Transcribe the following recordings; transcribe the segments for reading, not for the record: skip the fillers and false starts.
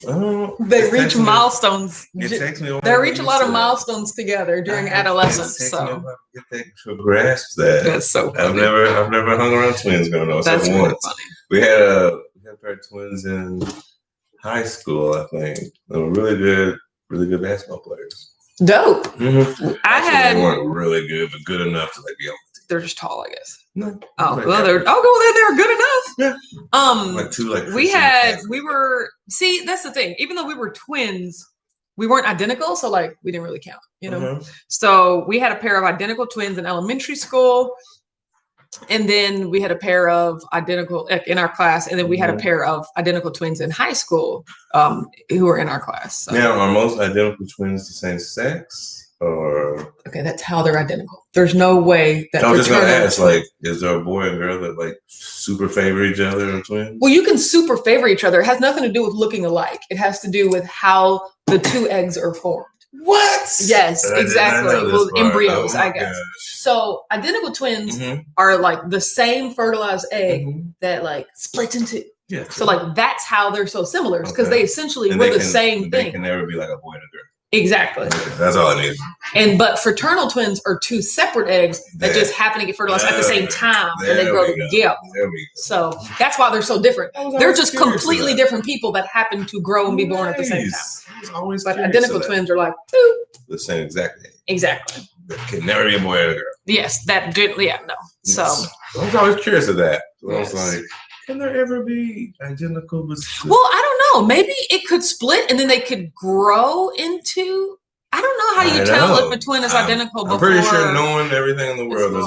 They reach milestones. It takes me a while. They reach a lot of milestones together during adolescence. It takes me a while to get that to grasp that. That's so funny. I've never hung around twins growing up. That's really once. funny. We had a pair of twins in high school, I think. They were really good basketball players. Dope. Mm-hmm. They weren't really good, but good enough to be on. They're just tall, I guess. No. Oh, well, they're good enough. Yeah. That's the thing. Even though we were twins, we weren't identical, so we didn't really count, Mm-hmm. So we had a pair of identical twins in elementary school, and then we had a pair of identical in our class, and then we had a pair of identical twins in high school who were in our class. So. Now, are most identical twins the same sex? Or that's how they're identical. There's no way that I'm just gonna ask, is there a boy and girl that super favor each other or twins? Well, you can super favor each other. It has nothing to do with looking alike. It has to do with how the two eggs are formed. What? Yes, exactly. Well, embryos, I guess. Gosh. So identical twins are the same fertilized egg that splits into. Yeah. So that's how they're so similar, because they essentially were the same thing. They can never be like a boy and a girl. Exactly. That's all I need. But fraternal twins are two separate eggs that just happen to get fertilized at the same time, and they grow together. So that's why they're so different. They're just completely different people that happen to grow and be born at the same time. But identical twins are the same exact egg. Exactly. That can never be a boy or a girl. Yes, no. So I was always curious of that. I was like, can there ever be identical? Well, I don't know. Maybe it could split and then they could grow into. I don't know how you tell if a twin is identical. I'm pretty sure, knowing everything in the world, there's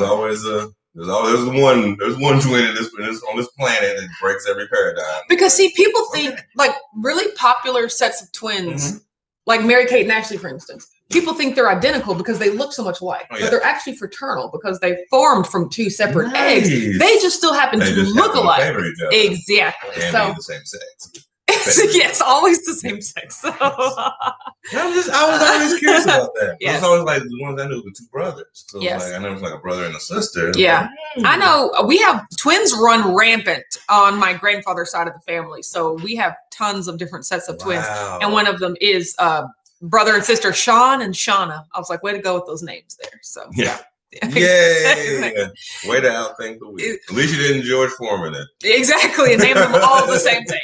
one twin on this planet that breaks every paradigm. Because see, people think really popular sets of twins, like Mary Kate and Ashley, for instance. People think they're identical because they look so much alike, but they're actually fraternal because they formed from two separate eggs. They just still happen to look alike. Exactly. And be the same sex. Yes, always the same sex. So. I was always curious about that. Yes. It was always the ones I knew were two brothers. So I know it was a brother and a sister. Yeah. I know we have twins run rampant on my grandfather's side of the family. So we have tons of different sets of twins. And one of them is brother and sister Sean and Shauna. I was like, way to go with those names there. So yeah. Yay! Way to outthink the week. At least you didn't George Foreman it. Exactly, and name them all the same thing.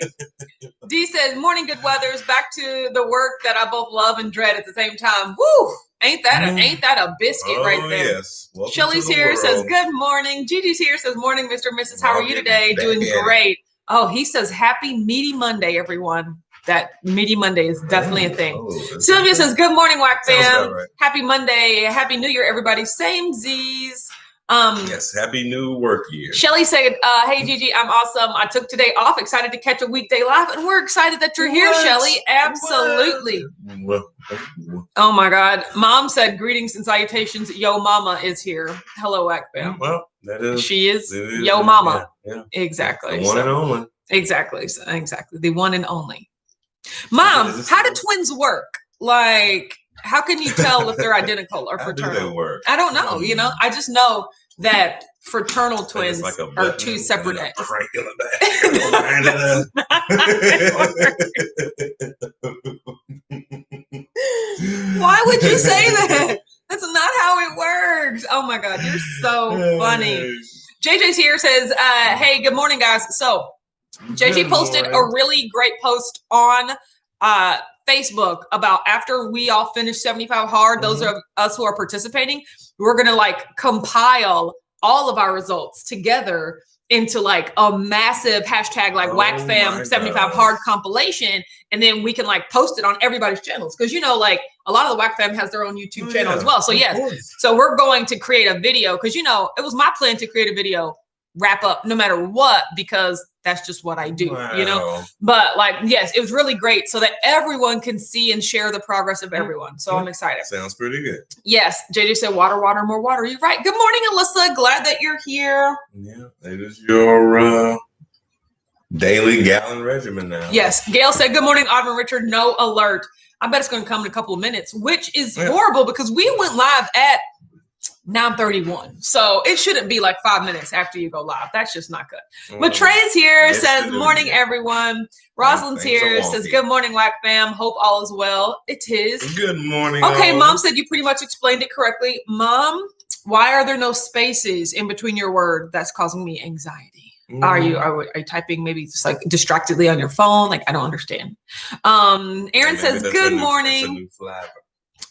D says, "Morning, good weathers. Back to the work that I both love and dread at the same time. Woo! Ain't that a biscuit right there?" Yes. Shelly's here, says, "Good morning." Gigi's here, says, "Morning, Mr. and Mrs. How are you today? Doing great." Oh, he says, "Happy Meaty Monday, everyone." That Meaty Monday is definitely a thing. Sylvia says, "Good morning, Whack Fam. Right. Happy Monday. Happy New Year, everybody. Same Z's." Yes, happy new work year. Shelly said, "Hey, Gigi, I'm awesome. I took today off. Excited to catch a weekday live. And we're excited that you're here, Shelly. Absolutely. Oh, my God. Mom said, greetings and salutations. Yo Mama is here. Hello, Whack Fam. Well, that is. She is. Yo Mama. Yeah. Exactly. The one and only. Exactly. The one and only. Mom, how do twins work? How can you tell if they're identical or fraternal? How do they work? I don't know. I just know that fraternal twins are two separate eggs. Why would you say that? That's not how it works. Oh my God, you're so funny. JJ's here, says, "Hey, good morning, guys." So JJ posted a really great post on Facebook about after we all finish 75 hard, those of us who are participating, we're going to compile all of our results together into a massive hashtag WhackFam 75 hard compilation. And then we can post it on everybody's channels. Cause a lot of the Whack Fam has their own YouTube channel as well. So yes, so we're going to create a video cause it was my plan to create a video wrap up no matter what, because that's just what I do, but yes, it was really great so that everyone can see and share the progress of everyone. So I'm excited. Sounds pretty good. Yes. JJ said, water, more water. You're right. Good morning, Alyssa. Glad that you're here. Yeah. It is your daily gallon regimen now. Yes. Gail said, good morning, Audrey Richard. No alert. I bet it's going to come in a couple of minutes, which is horrible because we went live at Now I'm 31. So it shouldn't be like 5 minutes after you go live. That's just not good. But Trey is here, says, morning, everyone. Rosalind's here, says, good morning, Whack fam. Hope all is well. It is. Good morning. Okay, Mom said you pretty much explained it correctly. Mom, why are there no spaces in between your word? That's causing me anxiety. Are you typing maybe just like distractedly on your phone? Like, I don't understand. Aaron says, good morning.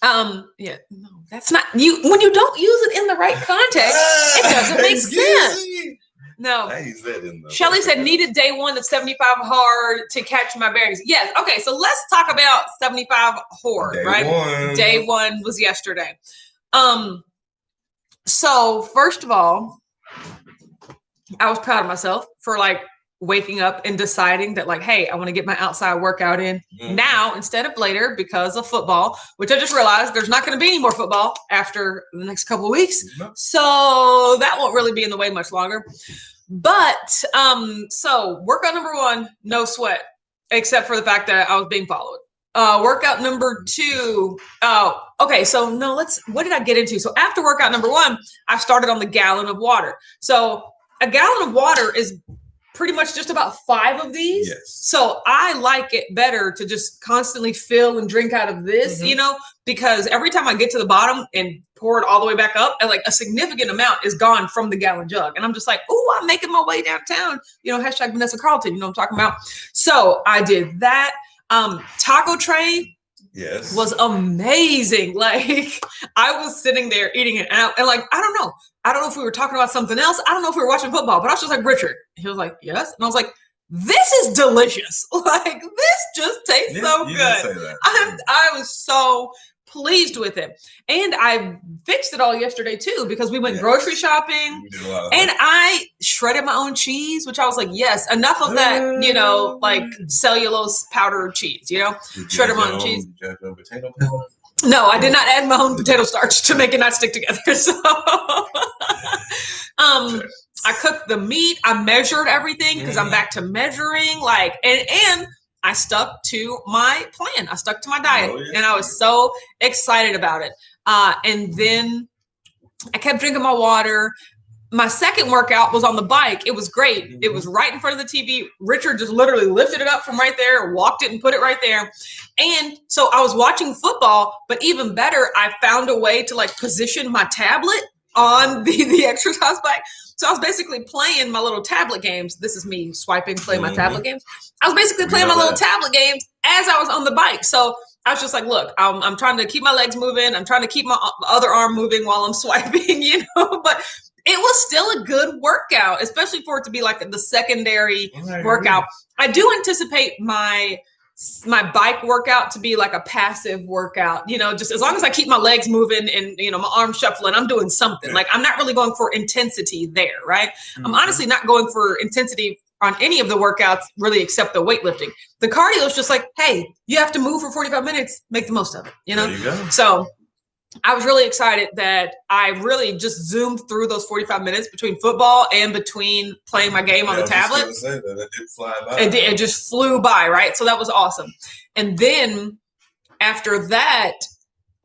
Yeah, no, that's not you. When you don't use it in the right context, it doesn't make sense. No. I use that in the Shelly said, needed day one of 75 hard to catch my bearings. Yes. Okay. So let's talk about 75 hard, right? Day one was yesterday. So first of all, I was proud of myself for like waking up and deciding that like, hey, I want to get my outside workout in now instead of later because of football, which I just realized there's not going to be any more football after the next couple of weeks. So that won't really be in the way much longer. But so workout number one, no sweat, except for the fact that I was being followed. Workout number two. Okay. So no, what did I get into? So after workout number one, I started on the gallon of water. So a gallon of water is pretty much just about 5 of these. Yes. So I like it better to just constantly fill and drink out of this, you know, because every time I get to the bottom and pour it all the way back up, and like a significant amount is gone from the gallon jug. And I'm just like, oh, I'm making my way downtown, you know, hashtag Vanessa Carlton, you know what I'm talking about? So I did that. Taco tray. Yes. Was amazing. Like I was sitting there eating it and like, I don't know if we were talking about something else. I don't know if we were watching football, but I was just like, Richard. He was like, yes. And I was like, this is delicious. Like this just tastes so good. Say that. I was so pleased with it. And I fixed it all yesterday too, because we went grocery shopping and I shredded my own cheese, which I was like, yes, enough of that, you know, like cellulose powder cheese, you know, shredded my own cheese. Potato powder? No, I did not add my own potato starch to make it not stick together. So, I cooked the meat. I measured everything because I'm back to measuring like, and I stuck to my plan. I stuck to my diet and I was so excited about it. And then I kept drinking my water. My second workout was on the bike. It was great. It was right in front of the TV. Richard just literally lifted it up from right there, walked it and put it right there. And so I was watching football, but even better, I found a way to like position my tablet on the exercise bike. So I was basically playing my little tablet games. This is me swiping, playing my tablet games. I was basically playing my little tablet games as I was on the bike. So I was just like, look, I'm trying to keep my legs moving. I'm trying to keep my other arm moving while I'm swiping, you know, but it was still a good workout, especially for it to be like the secondary workout. I do anticipate my bike workout to be like a passive workout, you know, just as long as I keep my legs moving and, you know, my arms shuffling, I'm doing something. Like I'm not really going for intensity there, right? I'm honestly not going for intensity on any of the workouts really except the weightlifting. The cardio is just like, hey, you have to move for 45 minutes, make the most of it, you know? There you go. So I was really excited that I really just zoomed through those 45 minutes between football and between playing my game on the tablet. It did fly by. It just flew by, right? So that was awesome. And then after that,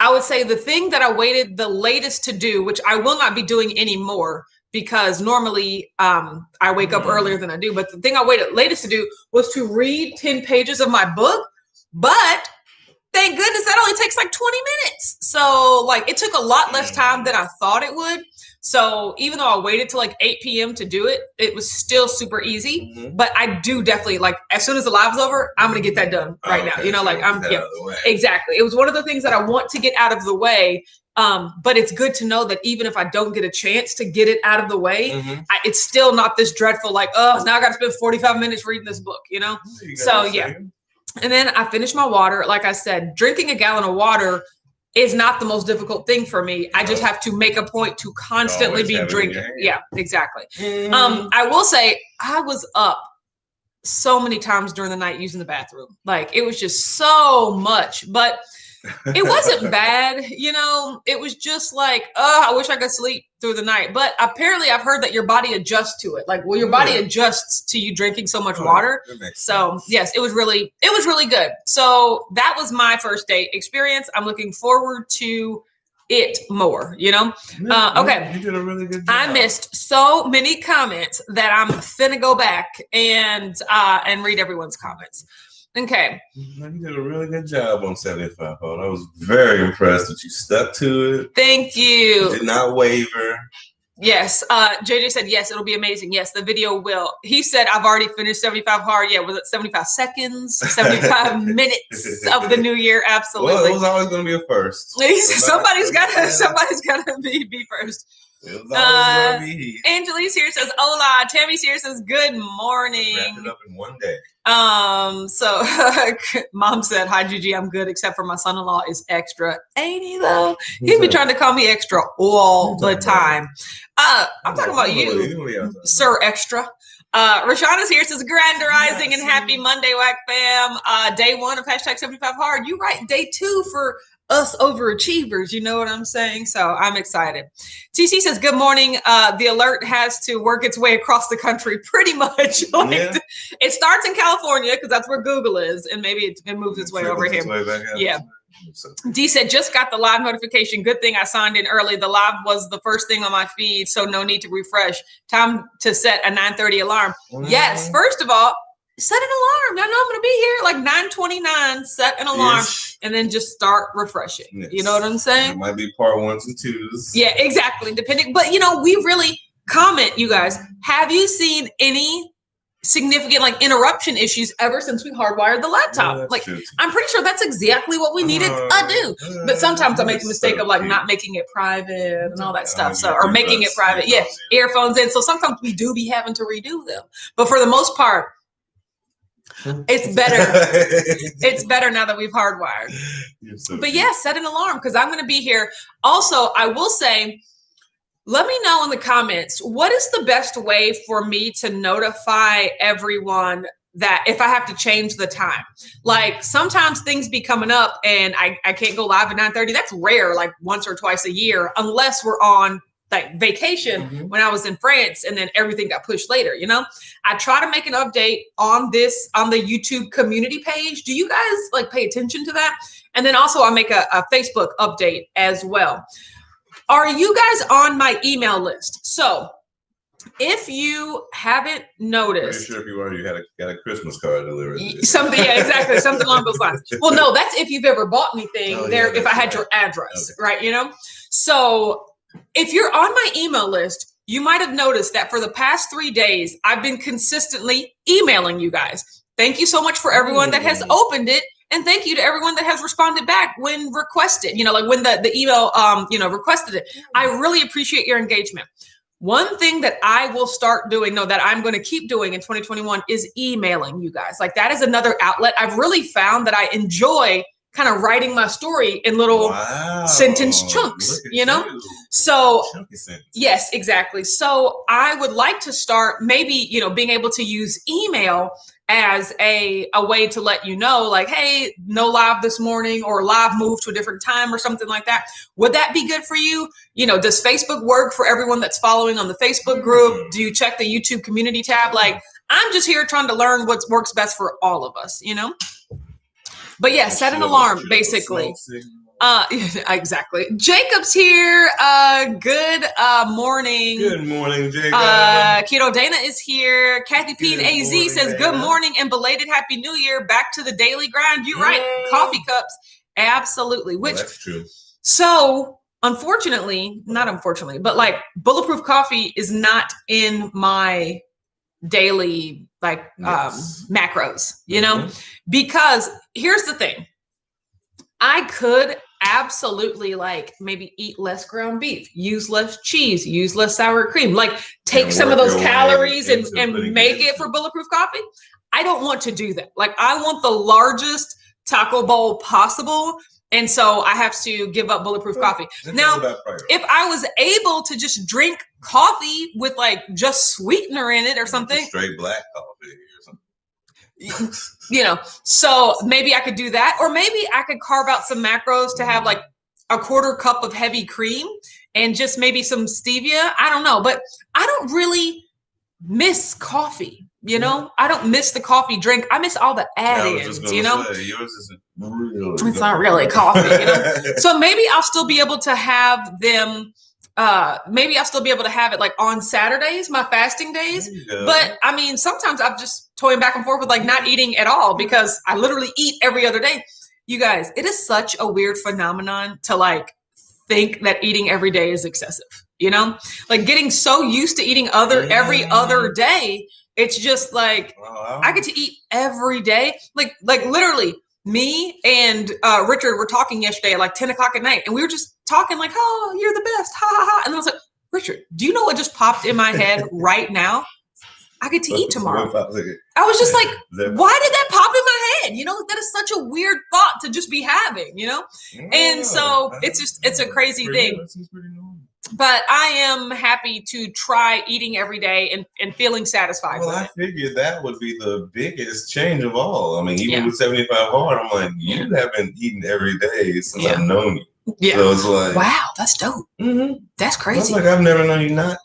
I would say the thing that I waited the latest to do, which I will not be doing anymore because normally I wake up earlier than I do. But the thing I waited latest to do was to read 10 pages of my book. But thank goodness that only takes like 20 minutes. So like it took a lot less time than I thought it would. So even though I waited till like 8 p.m. to do it, it was still super easy. But I do definitely like as soon as the live's over, I'm going to get that done right now. You know, like exactly. It was one of the things that I want to get out of the way. But it's good to know that even if I don't get a chance to get it out of the way, it's still not this dreadful, like, oh, now I got to spend 45 minutes reading this book, you know? So yeah. And then I finished my water. Like I said, drinking a gallon of water is not the most difficult thing for me. I just have to make a point to constantly be drinking. Yeah, exactly. I will say I was up so many times during the night using the bathroom. Like it was just so much, but it wasn't bad. You know, it was just like, oh, I wish I could sleep through the night. But apparently I've heard that your body adjusts to it. Like, well, your body adjusts to you drinking so much water. So yes, it was really good. So that was my first day experience. I'm looking forward to it more, you know? Okay. You did a really good job. I missed so many comments that I'm finna go back and read everyone's comments. Okay. You did a really good job on 75 hard. I was very impressed that you stuck to it. Thank you. Did not waver. Yes. JJ said, yes, it'll be amazing. Yes, the video will. He said, I've already finished 75 hard. Yeah, was it 75 seconds, 75 minutes of the new year? Absolutely. Well, it was always going to be a first. Somebody's got to be first. It was always going to be he. Angelique's here says, hola. Tammy's here says, good morning. Wrapped it up in one day. So mom said, hi, Gigi, I'm good, except for my son-in-law is extra. Ain't he though? He'd be trying to call me extra all the time. I'm talking about you, Sir Extra. Rashana's here, says Grand Rising and happy Monday, Whack Fam. Day 1 of hashtag 75 hard. You right, day 2 for us overachievers, you know what I'm saying? So I'm excited. TC says, good morning. The alert has to work its way across the country pretty much. It starts in California because that's where Google is, and maybe it moves its way over here. Yeah. D said, just got the live notification. Good thing I signed in early. The live was the first thing on my feed, so no need to refresh. Time to set a 9:30 alarm. Yes, first of all, set an alarm. I know I'm going to be here like 9:29. Set an alarm and then just start refreshing. Yes. You know what I'm saying? It might be part 1s and 2s. Yeah, exactly. Depending, but we really comment, you guys. Have you seen any significant interruption issues ever since we hardwired the laptop? True. I'm pretty sure that's exactly what we needed to do. But sometimes I make the mistake of not making it private and all that stuff. So, or making it private. Yeah, earphones in. So sometimes we do be having to redo them. But for the most part, it's better. It's better now that we've hardwired. But yeah, set an alarm because I'm going to be here. Also, I will say, let me know in the comments, what is the best way for me to notify everyone that if I have to change the time? Sometimes things be coming up and I can't go live at 9:30. That's rare, once or twice a year, unless we're on vacation when I was in France and then everything got pushed later, I try to make an update on the YouTube community page. Do you guys pay attention to that? And then also I make a Facebook update as well. Are you guys on my email list? So if you haven't noticed, pretty sure if you already got a Christmas card delivered. Something, yeah, exactly. Something along those lines. Well, no, that's if you've ever bought anything if I had your address, right? So if you're on my email list, you might have noticed that for the past 3 days, I've been consistently emailing you guys. Thank you so much for everyone that has opened it. And thank you to everyone that has responded back when requested, when the email, requested it. I really appreciate your engagement. One thing that I will start doing, that I'm going to keep doing in 2021 is emailing you guys. That is another outlet. I've really found that I enjoy kind of writing my story in little sentence chunks, So yes, exactly. So I would like to start maybe, being able to use email as a way to let you know, hey, no live this morning or live moved to a different time or something like that. Would that be good for you? Does Facebook work for everyone that's following on the Facebook group? Do you check the YouTube community tab? I'm just here trying to learn what works best for all of us, But yeah, set an alarm, basically. Exactly. Jacob's here. Good morning. Good morning, Jacob. Keto Dana is here. Kathy P and AZ says, good morning and belated Happy New Year. Back to the daily grind. You're right. Coffee cups. Absolutely. Which, that's true. So unfortunately, not unfortunately, but bulletproof coffee is not in my daily macros, because here's the thing. I could absolutely maybe eat less ground beef, use less cheese, use less sour cream, take some of those calories and make it for bulletproof coffee. I don't want to do that. I want the largest taco bowl possible. And so I have to give up bulletproof coffee. Now, if I was able to just drink coffee with just sweetener in it or something. Just straight black coffee or something. So maybe I could do that. Or maybe I could carve out some macros to have a quarter cup of heavy cream and just maybe some stevia. I don't know. But I don't really miss coffee. You know, I don't miss the coffee drink. I miss all the add-ins, Say, yours isn't really. It's not really coffee, you know? So maybe I'll still be able to have them. Maybe I'll still be able to have it like on Saturdays, my fasting days. But I mean, sometimes I'm just toying back and forth with like not eating at all because I literally eat every other day. You guys, it is such a weird phenomenon to like think that eating every day is excessive, you know? Like getting so used to eating every other day. It's just like I get to eat every day. Like literally me and Richard were talking yesterday at like 10 o'clock at night, and we were just talking like, oh, you're the best. Ha ha ha. And I was like, Richard, do you know what just popped in my head right now? I get to eat tomorrow. I was just like, why did that pop in my head? You know, that is such a weird thought to just be having, you know? And so it's a crazy thing. But I am happy to try eating every day and feeling satisfied. Well, I figured that would be the biggest change of all. I mean, even with 75 hard, I'm like, you haven't eaten every day since I've known you. Yeah. So it's like, wow, that's dope. Mm-hmm. That's crazy. I was like, I've never known you not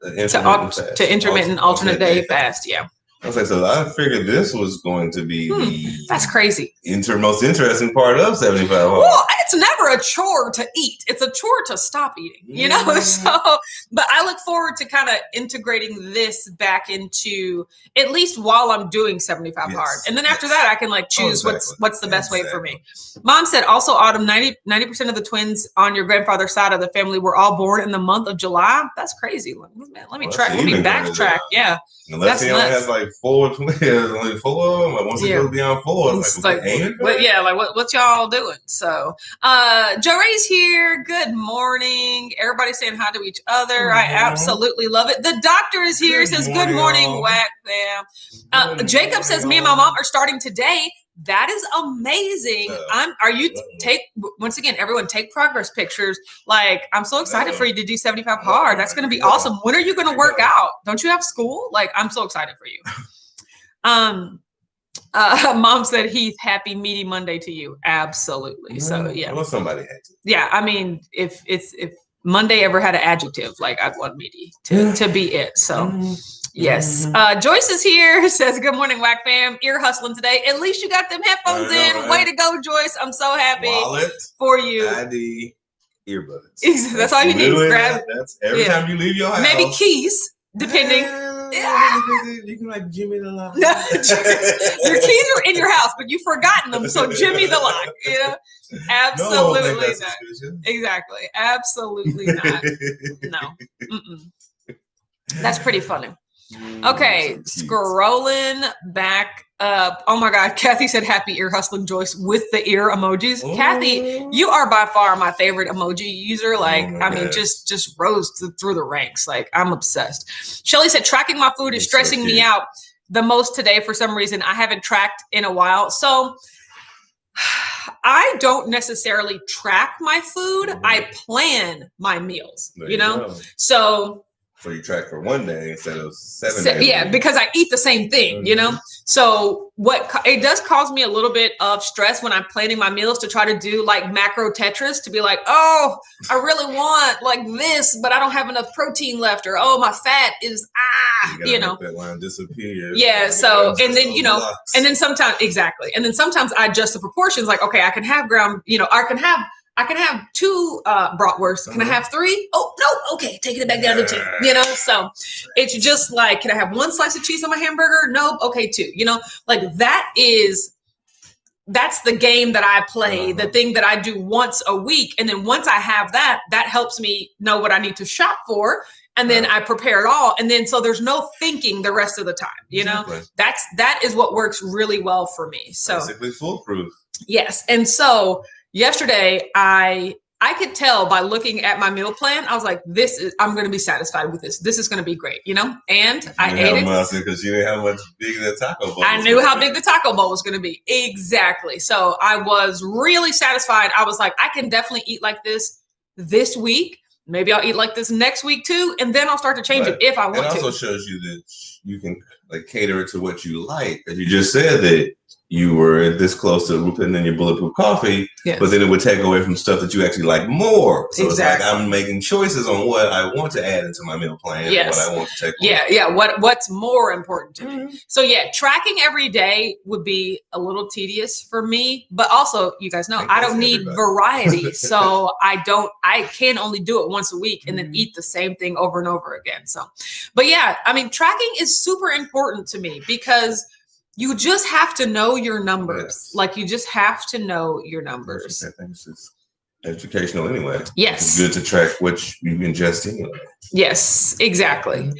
to intermittent alternate day fast. Yeah. I was like, so I figured this was going to be that's crazy. Most interesting part of 75 hard. Well, it's never a chore to eat. It's a chore to stop eating, you know? So, but I look forward to kind of integrating this back into at least while I'm doing 75 hard. And then after that, I can like choose what's the best way for me. Mom said also, Autumn, 90% of the twins on your grandfather's side of the family were all born in the month of July. That's crazy. Man, let me backtrack. Yeah. Unless he only has like 4 twins, only 4 of them. Like once he goes beyond 4, it's like what y'all doing? So, Joe Ray's here. Good morning. Everybody's saying hi to each other. I absolutely love it. The doctor is here. Says good morning, Whack fam. Jacob says me and my mom are starting today. That is amazing. Once again, everyone take progress pictures. Like, I'm so excited for you to do 75 hard. That's going to be awesome. When are you going to work out? Don't you have school? Like, I'm so excited for you. Mom said, Heath, happy meaty Monday to you. Absolutely. So yeah. Well, somebody had to. Yeah. I mean, if Monday ever had an adjective, like I'd want meaty to be it. So yes. Joyce is here, says, good morning, Whack fam. Ear hustling today. At least you got them headphones in. Right? Way to go, Joyce. I'm so happy for you. ID, earbuds. That's all you need. Grab. That's every time you leave your house. Maybe keys, depending. You can like Jimmy the lock. Your keys are in your house, but you've forgotten them. So Jimmy the lock. Yeah. Absolutely not. Exactly. Absolutely not. No. That's pretty funny. Okay, scrolling back up. Oh my God, Kathy said happy ear hustling, Joyce, with the ear emojis. Ooh. Kathy, you are by far my favorite emoji user. Like, I mean, just rose through the ranks. Like, I'm obsessed. Shelly said tracking my food is stressing me out the most today for some reason. I haven't tracked in a while. So I don't necessarily track my food. I plan my meals, you know? So you track for one day instead of 7 days. Yeah, because I eat the same thing, you know? So it does cause me a little bit of stress when I'm planning my meals to try to do like macro Tetris, to be like, oh, I really want like this, but I don't have enough protein left, or oh, my fat is you know. That line disappears. Yeah. So and then and then sometimes and then sometimes I adjust the proportions. Like, okay, I can have I can have 2 bratwursts. Can I have 3? Oh, no. Okay. Taking it back down to 2, you know? So it's just like, can I have 1 slice of cheese on my hamburger? Nope. Okay. 2, you know, like that's the game that I play, the thing that I do once a week. And then once I have that helps me know what I need to shop for. And then I prepare it all. And then, so there's no thinking the rest of the time, you know, that is what works really well for me. So basically foolproof. Yes. And so yesterday, I could tell by looking at my meal plan, I was like, I'm going to be satisfied with this. This is going to be great, you know? And I ate it. Because you didn't have much big the taco bowl. I knew how big the taco bowl was going to be. Exactly. So I was really satisfied. I was like, I can definitely eat like this week. Maybe I'll eat like this next week too. And then I'll start to change it if I want to. It also shows you that you can like cater it to what you like. As you just said that you were this close to putting in your bulletproof coffee, but then it would take away from stuff that you actually like more. So it's like I'm making choices on what I want to add into my meal plan and what I want to take away. What's more important to me. So tracking every day would be a little tedious for me, but also you guys know I don't need variety. So I can only do it once a week and then eat the same thing over and over again. So, but I mean, tracking is super important to me because you just have to know your numbers. Like you just have to know your numbers. I think it's just educational anyway. Yes. It's good to track what you ingest anyway. Yes, exactly.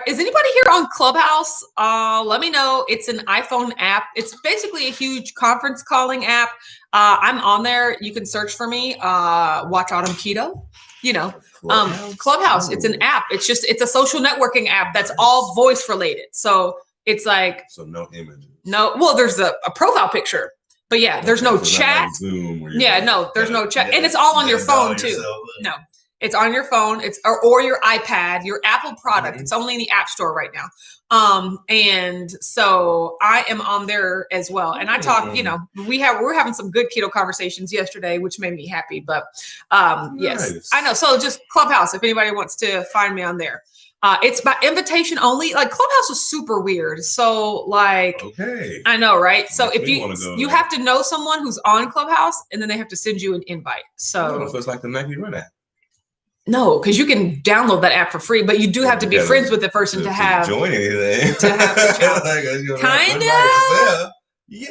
Is anybody here on Clubhouse? Let me know. It's an iPhone app. It's basically a huge conference calling app. I'm on there. You can search for me. Watch Autumn Keto. Clubhouse. It's an app. It's a social networking app that's all voice related. So it's like no images. No, well, there's a profile picture, but there's no chat. Like Zoom there's no chat, and it's all on your phone too. No, it's on your phone. It's or your iPad, your Apple product. It's only in the App Store right now. And so I am on there as well. And I talk. We're having some good keto conversations yesterday, which made me happy. But yes, I know. So just Clubhouse, if anybody wants to find me on there. It's by invitation only. Like Clubhouse is super weird. So I know, right? So if you have to know someone who's on Clubhouse and then they have to send you an invite. So it's like the Nike Run app. No, because you can download that app for free, but you do have to be friends with the person to have join anything. To have the challenge. Kind of. Yeah.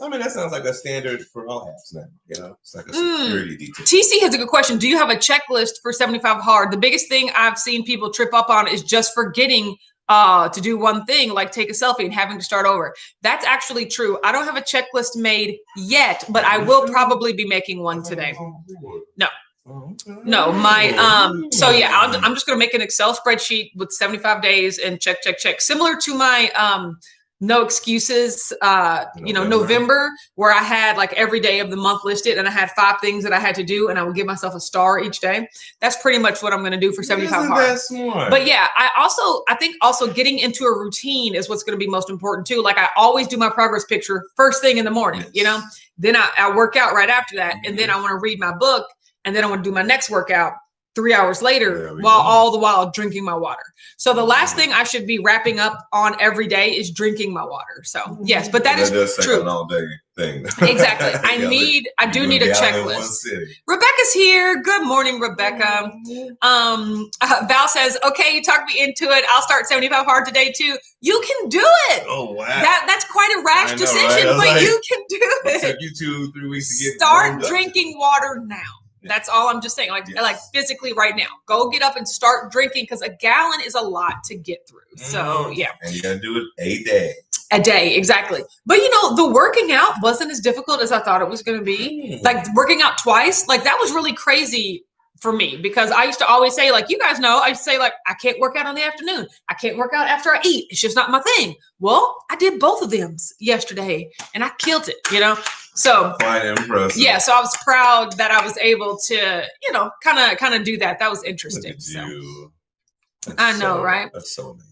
I mean, that sounds like a standard for all apps now. It's like a security detail. TC has a good question. Do you have a checklist for 75 hard? The biggest thing I've seen people trip up on is just forgetting to do one thing, like take a selfie and having to start over. That's actually true. I don't have a checklist made yet, but I will probably be making one today. No, I'm just going to make an Excel spreadsheet with 75 days and check. Similar to my no excuses, November, where I had like every day of the month listed and I had 5 things that I had to do and I would give myself a star each day. That's pretty much what I'm going to do for 75 hard. That smart? But I think also getting into a routine is what's going to be most important too. Like I always do my progress picture first thing in the morning, then I work out right after that. And then I want to read my book and then I want to do my next workout 3 hours later all the while drinking my water. So the last thing I should be wrapping up on every day is drinking my water. So yes, but that is true. An all day thing. Exactly. I do need a checklist. Rebecca's here. Good morning, Rebecca. Val says, okay, you talked me into it. I'll start 75 hard today too. You can do it. Oh wow. That's quite a rash decision, but you can do it. It took you 2-3 weeks to get start drinking water now. That's all I'm just saying. Like physically right now, go get up and start drinking because a gallon is a lot to get through. So and you gotta do it a day. A day, exactly. But the working out wasn't as difficult as I thought it was going to be. Like working out twice, like that was really crazy for me because I used to always say, like you guys know, I used to say like I can't work out in the afternoon. I can't work out after I eat. It's just not my thing. Well, I did both of them yesterday and I killed it. So quite impressive. Yeah, so I was proud that I was able to, kind of do that. That was interesting. I know, right? That's so amazing.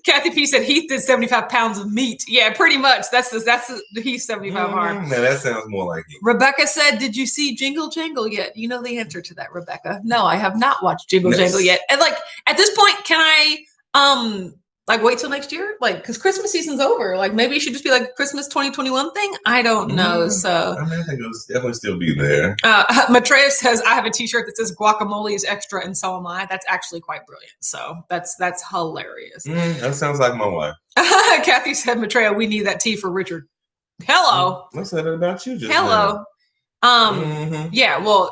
Kathy P said Heath did 75 pounds of meat. Yeah, pretty much. That's the Heath 75 hard. Man, that sounds more like it. Rebecca said, "Did you see Jingle Jangle yet?" You know the answer to that, Rebecca. No, I have not watched Jingle Jangle yet. And like at this point, can I wait till next year? Like, because Christmas season's over. Like, maybe it should just be like a Christmas 2021 thing. I don't know. So, I think it'll definitely still be there. Matreya says, I have a t-shirt that says guacamole is extra and so am I. That's actually quite brilliant. So that's hilarious. That sounds like my wife. Kathy said, Matreya, we need that tea for Richard. Hello. I said it about you just Hello. Yeah, well,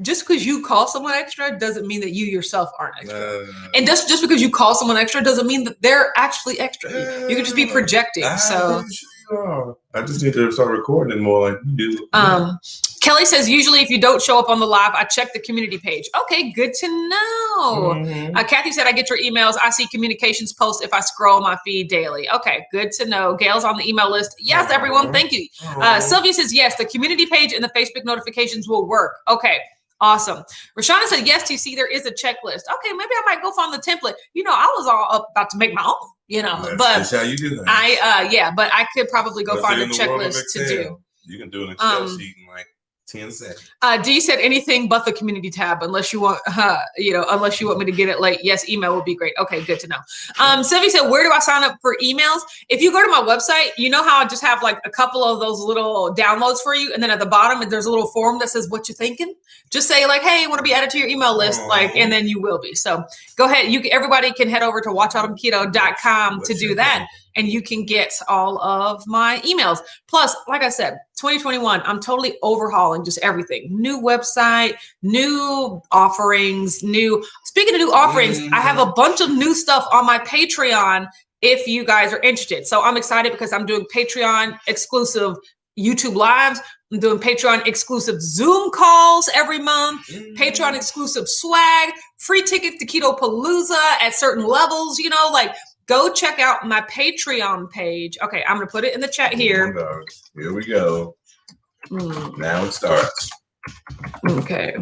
just because you call someone extra doesn't mean that you yourself aren't extra. And just because you call someone extra doesn't mean that they're actually extra. You could just be projecting. So I just need to start recording it more like you do. Kelly says, usually if you don't show up on the live, I check the community page. Okay, good to know. Kathy said, I get your emails. I see communications posts if I scroll my feed daily. Okay, good to know. Gail's on the email list. Yes, everyone. Thank you. Sylvia says, yes, the community page and the Facebook notifications will work. Okay. Awesome. Rashana said, yes, TC, there is a checklist. Okay, maybe I might go find the template. I was all up about to make my own, That's how you do that. But I could probably go find a checklist to do. You can do an Excel sheet in like 10 seconds. D said anything but the community tab, unless you want, unless you want me to get it late. Yes, email would be great. Okay, good to know. Sylvie said, where do I sign up for emails? If you go to my website, you know how I just have like a couple of those little downloads for you. And then at the bottom, there's a little form that says what you're thinking. Just say like, hey, I want to be added to your email list. And then you will be. So go ahead. Everybody can head over to watchautumnketo.com to do that. And you can get all of my emails. Plus, like I said, 2021, I'm totally overhauling just everything. New website, new offerings, speaking of new offerings, I have a bunch of new stuff on my Patreon if you guys are interested. So I'm excited because I'm doing Patreon exclusive YouTube lives. I'm doing Patreon exclusive Zoom calls every month, Patreon exclusive swag, free tickets to Keto Palooza at certain levels, go check out my Patreon page. Okay, I'm going to put it in the chat here. Here we go. Now it starts. Okay.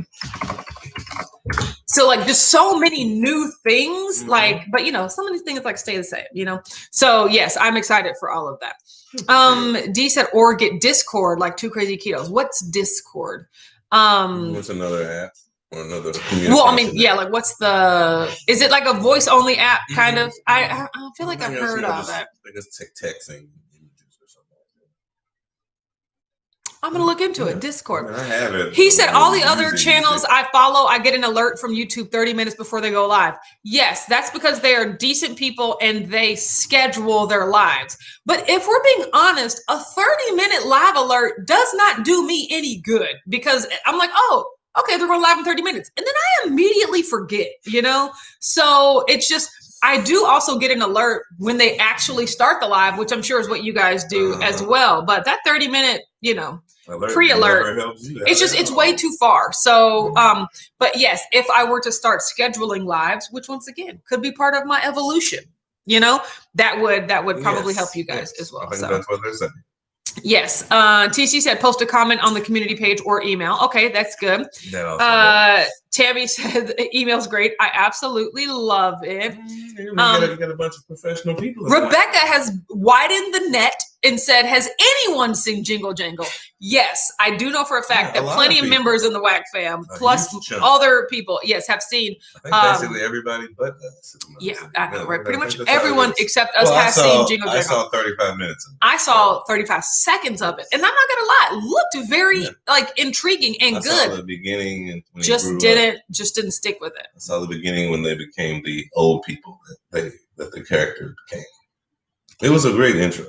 So just so many new things, but some of these things stay the same, So yes, I'm excited for all of that. D said, or get Discord like Two Crazy Ketos. What's Discord? What's another app? Or another what's is it like a voice only app kind of? I feel like I've heard of it. I think it's texting images or something. I'm going to look into it. Discord. I have it. He said all the other channels I follow, I get an alert from YouTube 30 minutes before they go live. Yes, that's because they are decent people and they schedule their lives. But if we're being honest, a 30-minute live alert does not do me any good because I'm like, oh, okay, they're going live in 30 minutes. And then I immediately forget, So it's just, I do also get an alert when they actually start the live, which I'm sure is what you guys do as well. But that 30-minute, pre-alert, it's way too far. So, but yes, if I were to start scheduling lives, which once again could be part of my evolution, that would probably help you guys as well. I think that's what they're saying. Yes. TC said, post a comment on the community page or email. Okay, that's good. Tammy said, email's great. I absolutely love it. You got a bunch of professional people. Rebecca has widened the net and said, has anyone seen Jingle Jangle? Yes, I do know for a fact that plenty of members in the WAC fam, plus other people, have seen. I think basically everybody but us. Yeah, I know, right? Pretty much everyone except us has seen Jingle Jangle. I saw 35 minutes. I saw 35 seconds of it. And I'm not going to lie, it looked very intriguing and good. I saw the beginning and when just didn't stick with it. I saw the beginning when they became the old people that the character became. It was a great intro.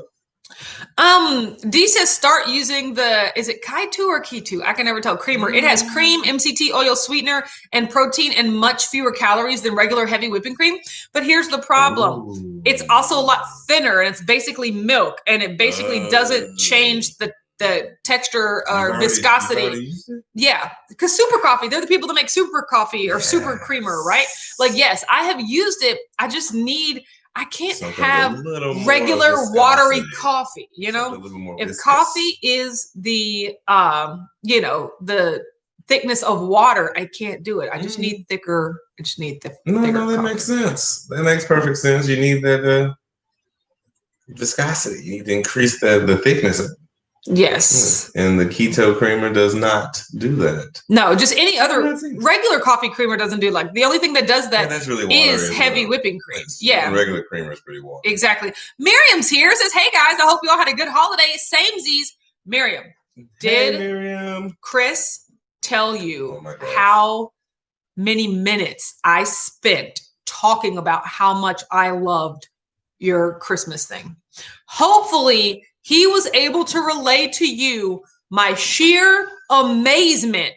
D says start using is it Keto or Keto? I can never tell. Creamer. It has cream, MCT oil sweetener, and protein, and much fewer calories than regular heavy whipping cream. But here's the problem. It's also a lot thinner, and it's basically milk, and it basically doesn't change the texture or viscosity. Yeah, because Super Coffee, they're the people that make Super Coffee or Super Creamer, right? Yes, I have used it. I can't have regular watery coffee, if coffee is the, the thickness of water, I can't do it. I just need thicker. No, that makes sense. That makes perfect sense. You need that viscosity. You need to increase the thickness of it. Yes. And the keto creamer does not do that. No, just any other regular coffee creamer doesn't do the only thing that does that that's really is heavy whipping cream. Regular creamer is pretty watery. Exactly. Miriam's here, says, hey guys, I hope you all had a good holiday. Samesies. Miriam, did Chris tell you how many minutes I spent talking about how much I loved your Christmas thing? Hopefully he was able to relay to you my sheer amazement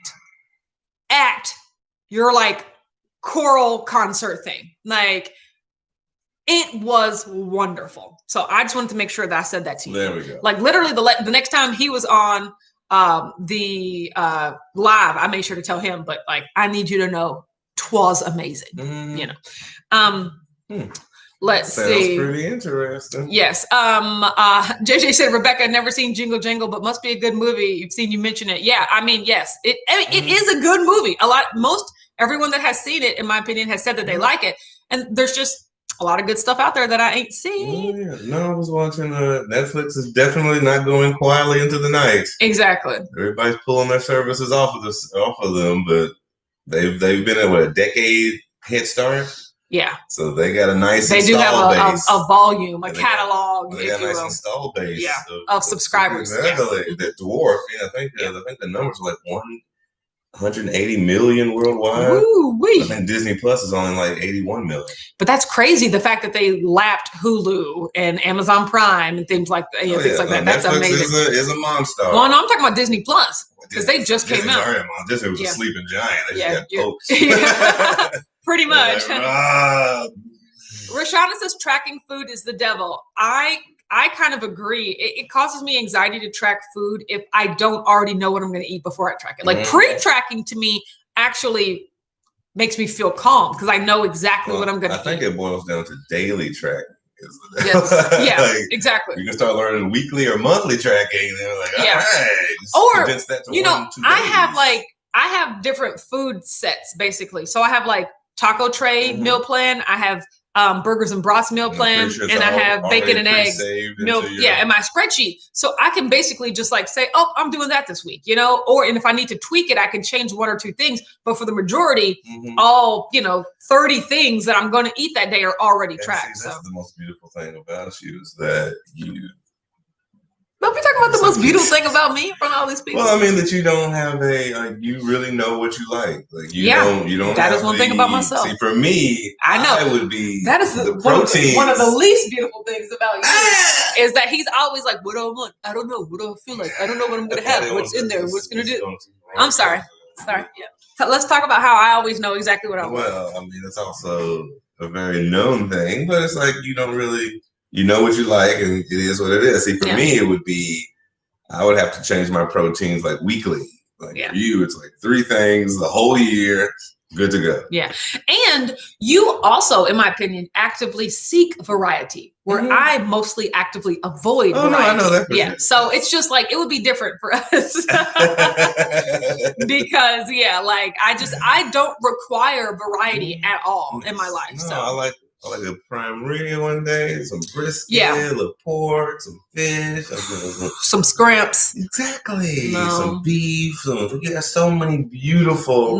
at your choral concert thing. It was wonderful. So I just wanted to make sure that I said that to you. There we go. Literally the next time he was on the live, I made sure to tell him, but I need you to know 'twas amazing, Let's see. Sounds pretty interesting. Yes. JJ said, Rebecca, never seen Jingle Jangle, but must be a good movie. You've seen you mention it. Yeah. I mean, yes, it is a good movie. Everyone that has seen it, in my opinion, has said that they like it. And there's just a lot of good stuff out there that I ain't seen. Yeah. No, I was watching Netflix is definitely not going quietly into the night. Exactly. Everybody's pulling their services off of them, but they've been at a decade head start. Yeah. So they got a nice They do have a volume, a catalog, they got a nice install base. Yeah, of subscribers. Exactly. That dwarf. I think the numbers are like 180 million worldwide. Woo-wee. I think Disney Plus is only like 81 million. But that's crazy. The fact that they lapped Hulu and Amazon Prime and things like that. Things like that. That's amazing. Is a monster. Well, no, I'm talking about Disney Plus because they just came out. Disney was a sleeping giant. They just got poked. Pretty much. Rashana says tracking food is the devil. I kind of agree. It causes me anxiety to track food if I don't already know what I'm going to eat before I track it. Like pre-tracking to me actually makes me feel calm because I know exactly what I'm going to eat. I think it boils down to daily tracking. Yes. Yeah, exactly. You can start learning weekly or monthly tracking. And they're like, all right. Or, I have different food sets basically. So I have like taco tray meal plan. I have burgers and brats meal plan, and I have bacon and eggs meal, in my spreadsheet. So I can basically just like say, oh, I'm doing that this week, and if I need to tweak it, I can change one or two things. But for the majority, all 30 things that I'm going to eat that day are already tracked. That's the most beautiful thing about you is that you. Don't be talking about the most beautiful thing about me in front of all these people. Well, I mean that you don't have you really know what you like. Like you don't. That is one thing about myself. See, for me, I know would be that is the protein. One of the least beautiful things about you is that he's always like, "What do I want? I don't know. What do I feel like? I don't know what I'm gonna have. What's in there? What's gonna do?" I'm sorry. Yeah. So let's talk about how I always know exactly what I want. Well, I mean, it's also a very known thing, but it's like you don't really. You know what you like, and it is what it is. See, for me, it would be, I would have to change my proteins like weekly. Like for you, it's like 3 things the whole year, good to go. Yeah. And you also, in my opinion, actively seek variety, where I mostly actively avoid variety. No, I know that. Yeah. So it's just like, it would be different for us. Because, I don't require variety at all in my life. No, I like a prime rib one day, some brisket, a little pork, some fish, some scramps. Exactly. No. Some beef. So many beautiful.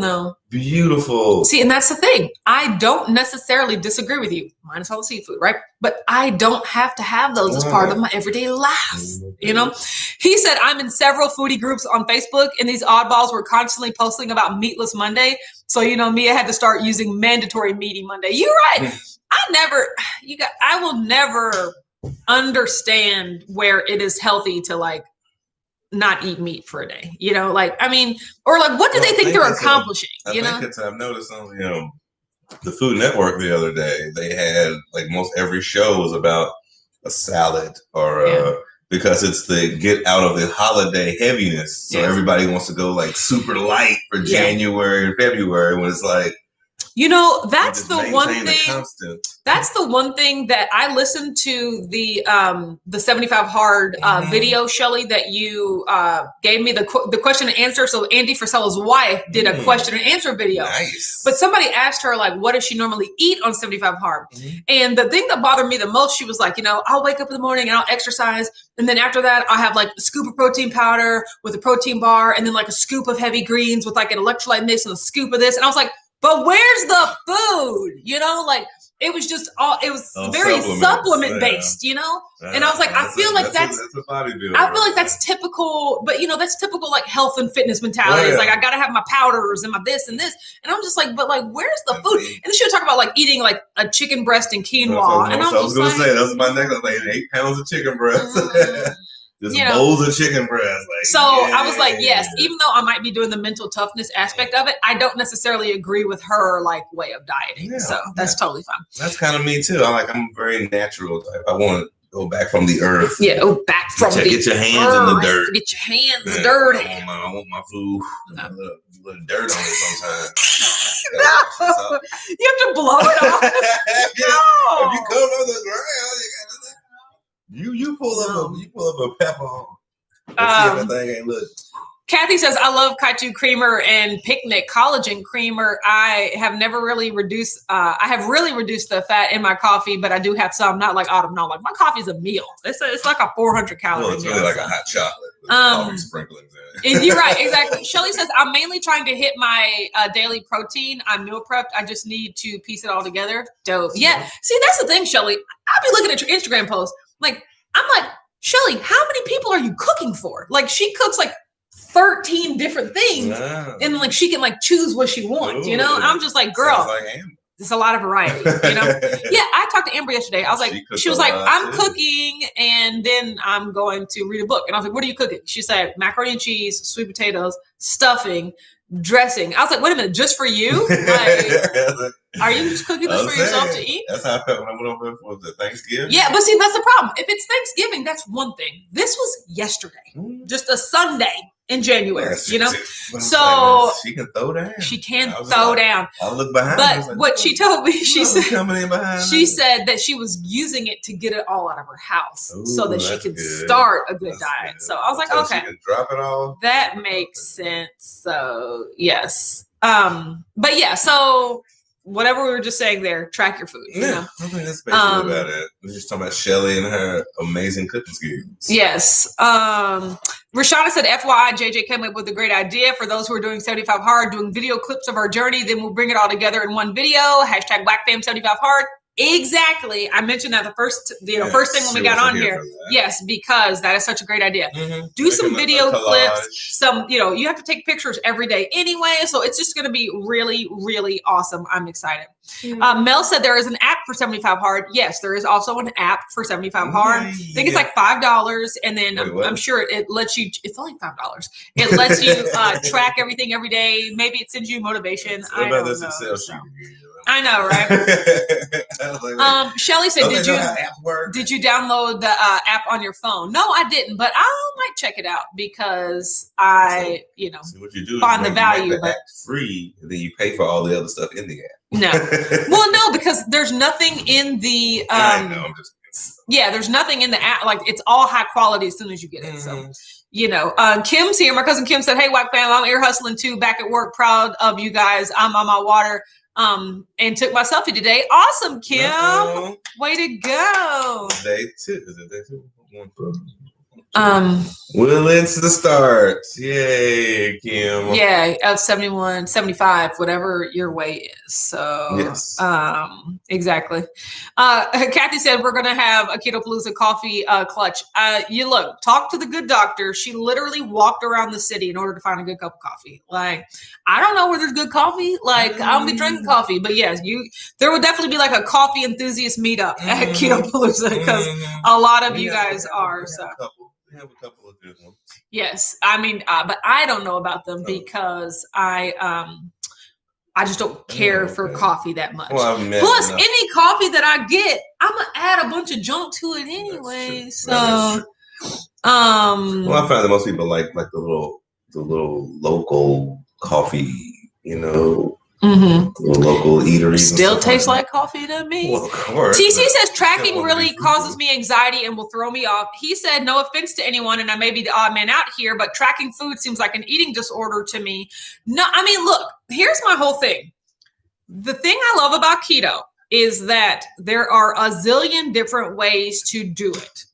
See, and that's the thing. I don't necessarily disagree with you, minus all the seafood, right? But I don't have to have those as part of my everyday life. He said, I'm in several foodie groups on Facebook, and these oddballs were constantly posting about Meatless Monday. So, me, I had to start using mandatory meaty Monday. You're right. I will never understand where it is healthy to not eat meat for a day, or what do they think they're accomplishing? I've noticed on, the Food Network the other day, they had most every show was about a salad or because it's the get out of the holiday heaviness. So everybody wants to go super light for January and February when it's like, that's the one thing. That's the one thing that I listened to the 75 Hard video, Shelly, that you gave me the question and answer. So Andy Frisella's wife did a question and answer video. Nice. But somebody asked her what does she normally eat on 75 Hard? And the thing that bothered me the most, she was like, I'll wake up in the morning and I'll exercise, and then after that I'll have a scoop of protein powder with a protein bar, and then a scoop of heavy greens with an electrolyte mix and a scoop of this, and I was like, but where's the food? It was just very supplement based, And I was like, I feel like that's typical, but that's typical health and fitness mentality. It's I gotta have my powders and my this and this. And I'm just like, but where's the food? And then she would talk about eating a chicken breast and quinoa. And I was gonna say, that's my next, 8 pounds of chicken breast. Just bowls of chicken breast. I was like, yes, even though I might be doing the mental toughness aspect of it, I don't necessarily agree with her way of dieting. So that's totally fine. That's kind of me too. I'm very natural type. I want to go back from the earth. Yeah, back from the earth. Get your hands in the dirt. Get your hands dirty. I want my food. A little dirt on it sometimes. No. You have to blow it off. If you come on the ground, you pull up a pepper on. Let's see if that thing ain't look. Kathy says, I love Kaiju creamer and Picnic collagen creamer. I have really reduced the fat in my coffee, but I do have some, not like Autumn. No, like my coffee's a meal. It's like a 400 calorie meal. It's really like a hot chocolate with coffee sprinklings in it. You're right, exactly. Shelly says, I'm mainly trying to hit my daily protein. I'm meal prepped. I just need to piece it all together. Dope. Yeah. See, that's the thing, Shelly. I'll be looking at your Instagram post. I'm like, Shelly, how many people are you cooking for? Like, she cooks like 13 different things, and like she can like choose what she wants. You know, I'm just like, girl, it's a lot of variety. You know, yeah. I talked to Amber yesterday. I was like, she was like, I'm cooking, and then I'm going to read a book. And I was like, what are you cooking? She said, macaroni and cheese, sweet potatoes, stuffing, dressing. I was like, wait a minute, just for you? Like, are you just cooking this for yourself to eat? That's how I felt when I went over for the Thanksgiving. Yeah, but see, that's the problem. If it's Thanksgiving, that's one thing. This was yesterday, just a Sunday in January, you know? So she can throw down. She can throw down. I look behind. But like, what she told me, she said that she was using it to get it all out of her house so that she could start a good diet. Good. So I was like, okay, she can drop it all. That makes sense. So yes. But yeah, so whatever we were just saying there, track your food. Yeah, you know? I think that's basically about it. We're just talking about Shelly and her amazing cooking skills. Yes. Rashada said, FYI, JJ came up with a great idea for those who are doing 75 Hard, doing video clips of our journey. Then we'll bring it all together in one video. #BlackFam 75 Hard. Exactly. I mentioned that the first thing when we got on here. Yes, because that is such a great idea. Do some video clips. You have to take pictures every day anyway. So it's just going to be really, really awesome. I'm excited. Mel said there is an app for 75 Hard. Yes, there is also an app for 75 Hard. I think it's like $5. And then I'm sure it lets you, it's only $5. It lets you track everything every day. Maybe it sends you motivation. I don't know. I know, right? Shelly said, did you download the app on your phone? No, I didn't, but I might check it out because I, what you do find the value. But free, and then you pay for all the other stuff in the app. No, well, no, because there's nothing in the. There's nothing in the app. Like it's all high quality as soon as you get it. So. Kim's here. My cousin Kim said, hey, White Fam, I'm ear hustling too, back at work. Proud of you guys. I'm on my water. And took my selfie today. Awesome, Kim. Way to go. Day 2. Is it day 2? Well, it's the start. Yay, Kim. Yeah, of 71, 75, whatever your weight is. So, yes. Exactly. Kathy said we're going to have a Keto Palooza coffee clutch. Talk to the good doctor. She literally walked around the city in order to find a good cup of coffee. Like, I don't know where there's good coffee. Like, I don't be drinking coffee. But yes, there would definitely be like a coffee enthusiast meetup at Keto Palooza because a lot of you guys are. So. We have a couple of good ones. Yes, I mean, but I don't know about them because I just don't care for coffy that much. Well, plus, any coffee that I get, I'm gonna add a bunch of junk to it anyway. So, I find that most people like the little local coffee, local eateries. Still tastes like coffee to me. Well, of course. TC says tracking really causes me anxiety and will throw me off. He said, no offense to anyone, and I may be the odd man out here, but tracking food seems like an eating disorder to me. No, I mean, look, here's my whole thing. The thing I love about keto is that there are a zillion different ways to do it.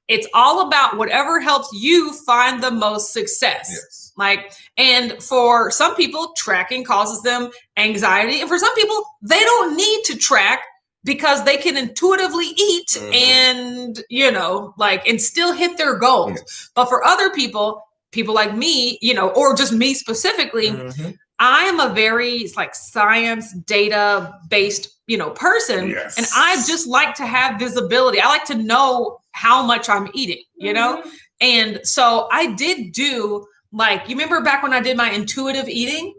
It's all about whatever helps you find the most success. Yes. And for some people, tracking causes them anxiety. And for some people, they don't need to track because they can intuitively eat and, and still hit their goals. Yes. But for other people like me, or just me specifically, I am a very science data based, person. Yes. And I just like to have visibility. I like to know how much I'm eating, And so I did do you remember back when I did my intuitive eating,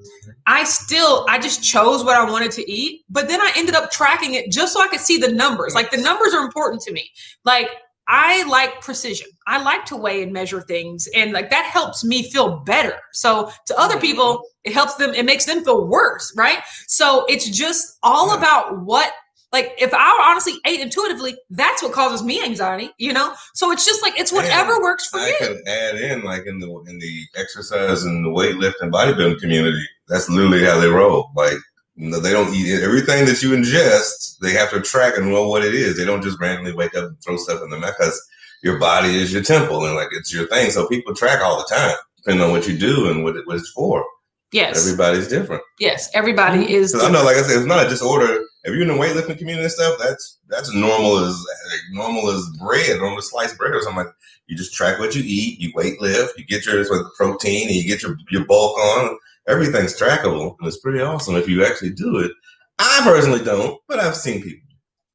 I just chose what I wanted to eat, but then I ended up tracking it just so I could see the numbers. Like the numbers are important to me. Like I like precision. I like to weigh and measure things, and like that helps me feel better. So to other people, it helps them, it makes them feel worse, right? So it's just all about what, like if I honestly ate intuitively, that's what causes me anxiety, you know? So it's just like, it's whatever works for you. I can add in like in the exercise and the weightlifting bodybuilding community, that's literally how they roll. Like, they don't eat everything that you ingest. They have to track and know what it is. They don't just randomly wake up and throw stuff in the mouth, because your body is your temple and like it's your thing. So people track all the time, depending on what you do and what it's for. Yes. Everybody's different. Yes, everybody is different. I know, like I said, it's not a disorder. If you're in the weightlifting community and stuff, that's normal as bread, normal sliced bread or something. Like, you just track what you eat, you weight lift, you get your protein, and you get your bulk on. Everything's trackable, and it's pretty awesome if you actually do it. I personally don't, but I've seen people.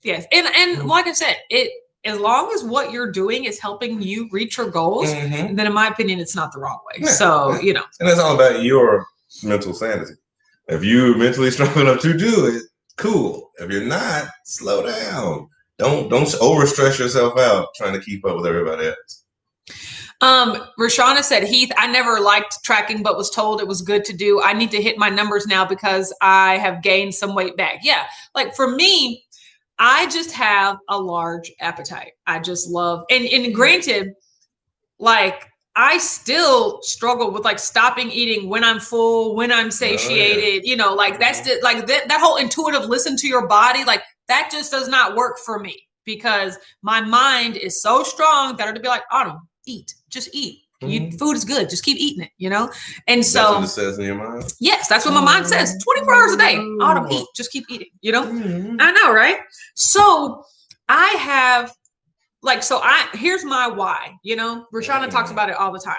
Yes, and like I said, as long as what you're doing is helping you reach your goals, then in my opinion, it's not the wrong way. Yeah, so, you know. And it's all about your mental sanity. If you're mentally strong enough to do it, cool. If you're not, slow down. Don't overstress yourself out trying to keep up with everybody else. Rashana said, Heath, I never liked tracking, but was told it was good to do. I need to hit my numbers now because I have gained some weight back. Yeah. Like for me, I just have a large appetite. I just love, and granted, like I still struggle with like stopping eating when I'm full, when I'm satiated, you know, like that's that whole intuitive listen to your body. Like that just does not work for me because my mind is so strong that it'll be like, Autumn, eat, just eat. Food is good. Just keep eating it, you know? And so that's what it says in your mind? Yes, that's what my mind says. 24 hours a day. Autumn, eat, just keep eating, you know? I know, right? So I have here's my why, you know? Rashana talks about it all the time.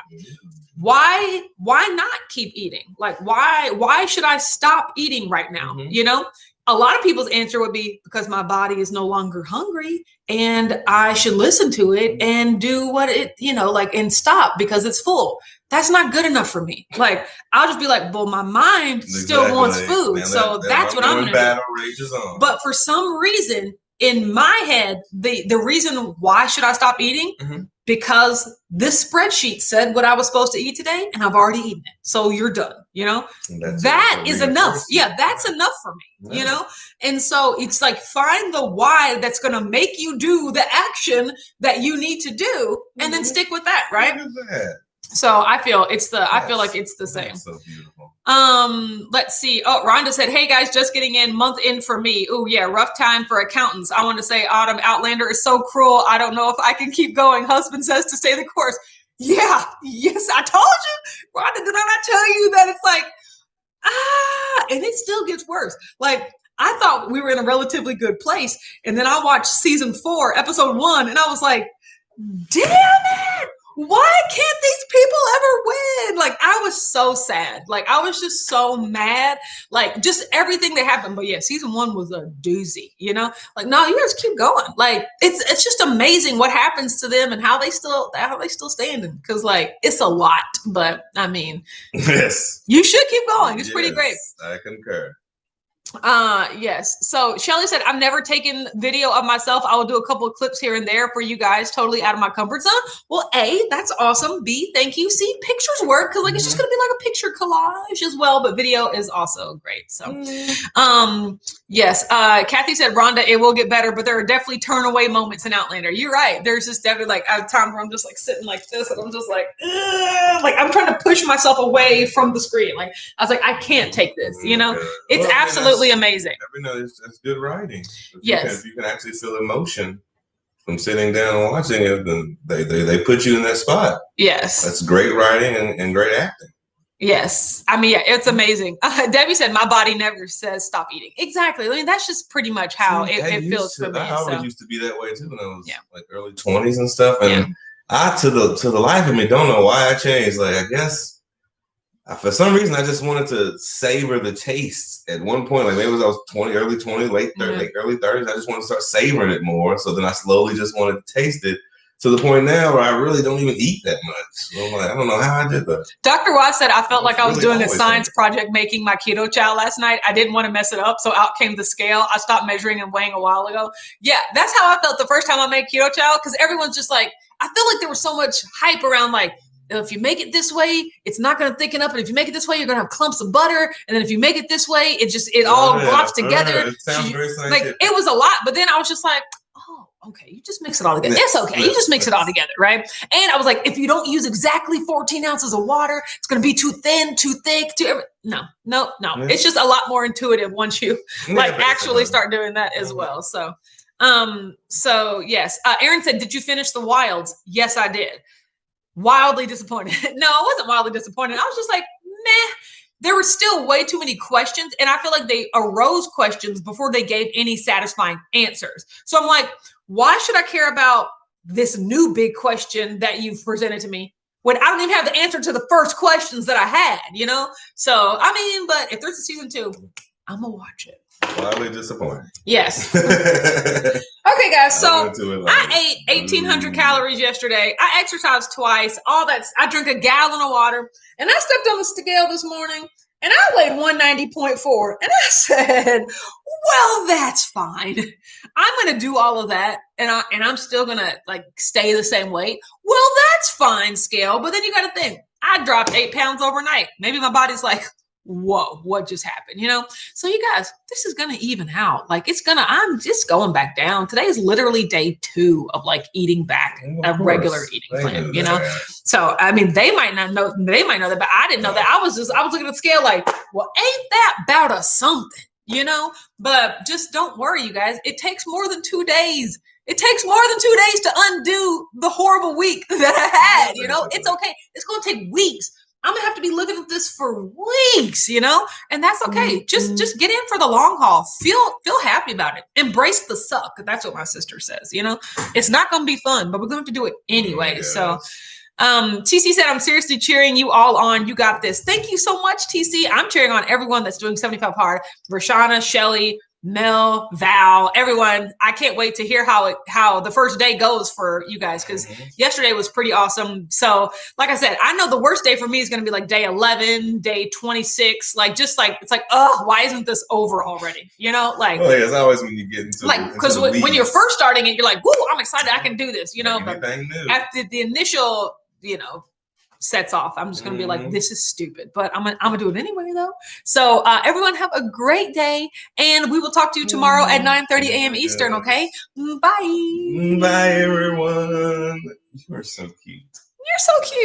Why not keep eating? Like, why should I stop eating right now? You know? A lot of people's answer would be because my body is no longer hungry and I should listen to it and do what it, you know, like, and stop because it's full. That's not good enough for me. Like, I'll just be like, well, my mind still wants food. Man, so that's what I'm going to do. But for some reason in my head, the reason why should I stop eating? Because this spreadsheet said what I was supposed to eat today and I've already eaten it. So you're done, you know? That is enough. Yeah, that's enough for me, you know? And so it's like, find the why that's going to make you do the action that you need to do and then stick with that, right? So I feel like it's the same. So beautiful. Let's see. Oh, Rhonda said, hey guys, just getting in, month in for me. Oh yeah, rough time for accountants. I want to say, Autumn, Outlander is so cruel. I don't know if I can keep going. Husband says to stay the course. Yeah, yes, I told you. Rhonda, did I not tell you that it's like, and it still gets worse. Like, I thought we were in a relatively good place. And then I watched season 4, episode 1, and I was like, damn it. Why can't these people ever win? Like, I was so sad. Like, I was just so mad. Like, just everything that happened. But yeah, season 1 was a doozy, you know? Like, no, you guys keep going. Like, it's just amazing what happens to them and how they still standing. Because, like, it's a lot. But, I mean, yes, you should keep going. It's pretty great. I concur. Yes. So Shelly said, I've never taken video of myself. I will do a couple of clips here and there for you guys, totally out of my comfort zone. Well, A, that's awesome. B, thank you. See, pictures work because like it's just gonna be like a picture collage as well, but video is also great. So yes. Kathy said, Rhonda, it will get better, but there are definitely turn away moments in Outlander. You're right. There's just definitely like a time where I'm just like sitting like this and I'm just like I'm trying to push myself away from the screen. Like I was like, I can't take this, you know? It's absolutely amazing. It's good writing. If you can actually feel emotion from sitting down and watching it, then they put you in that spot. Yes. That's great writing and great acting. Yes. I mean, yeah, it's amazing. Debbie said, my body never says stop eating. Exactly. I mean, that's just pretty much how it feels for me. I always used to be that way too when I was like early 20s and stuff. And I, to the life of me, don't know why I changed. Like, I guess for some reason, I just wanted to savor the taste at one point. Like maybe I was early 20s, late 30s, early 30s. I just wanted to start savoring it more. So then I slowly just wanted to taste it. to the point now where I really don't even eat that much. So I'm like, I don't know how I did that. Dr. Watts said, I felt like I was doing a science project making my keto chow last night. I didn't want to mess it up, so out came the scale. I stopped measuring and weighing a while ago. Yeah, that's how I felt the first time I made keto chow, because everyone's just like, I feel like there was so much hype around like, if you make it this way, it's not going to thicken up. And if you make it this way, you're going to have clumps of butter. And then if you make it this way, it all glops together. It sounds very scientific. Like, it was a lot. But then I was just like, oh, okay, you just mix it all together. It's okay. You just mix it all together, right? And I was like, if you don't use exactly 14 ounces of water, it's going to be too thin, too thick. No. Yeah. It's just a lot more intuitive once you actually start doing that as well. So yes. Aaron said, did you finish the Wilds? Yes, I did. Wildly disappointed. No, I wasn't wildly disappointed. I was just like, meh. There were still way too many questions. And I feel like they arose questions before they gave any satisfying answers. So I'm like, why should I care about this new big question that you've presented to me when I don't even have the answer to the first questions that I had, you know? So, I mean, but if there's a season 2, I'm going to watch it. Wildly disappointed. Yes. Okay, guys. So I ate 1,800 calories yesterday. I exercised twice. All that. I drank a gallon of water, and I stepped on the scale this morning, and I weighed 190.4. And I said, "Well, that's fine. I'm going to do all of that, and I'm still going to like stay the same weight. Well, that's fine, scale. But then you got to think, I dropped 8 pounds overnight. Maybe my body's like, whoa, what just happened? You know? So you guys, this is going to even out. Like I'm just going back down. Today is literally day 2 of like eating back a regular eating plan, you know? So, I mean, they might not know that, but I didn't know that. I was looking at the scale like, well, ain't that about a something, you know? But just don't worry, you guys. It takes more than 2 days. It takes more than 2 days to undo the horrible week that I had, you know? It's okay. It's going to take weeks. I'm going to have to be looking at this for weeks, you know, and that's okay. Just get in for the long haul. Feel happy about it. Embrace the suck. That's what my sister says, you know, it's not going to be fun, but we're going to do it anyway. Yes. So, TC said, I'm seriously cheering you all on. You got this. Thank you so much, TC. I'm cheering on everyone that's doing 75 hard. Rashana, Shelly, Mel, Val, everyone. I can't wait to hear how the first day goes for you guys, because yesterday was pretty awesome. So like I said, I know the worst day for me is going to be like day 11, day 26, it's like, oh, why isn't this over already? You know, like, well, yeah, it's always when you get into like, because when you're first starting it, you're like, woo, I'm excited, I can do this, you know, but after the initial, you know, sets off, I'm just going to be like, this is stupid, but I'm gonna do it anyway though. So everyone have a great day, and we will talk to you tomorrow at 9:30 a.m. Eastern. Okay, bye. Bye everyone. You are so cute. You're so cute.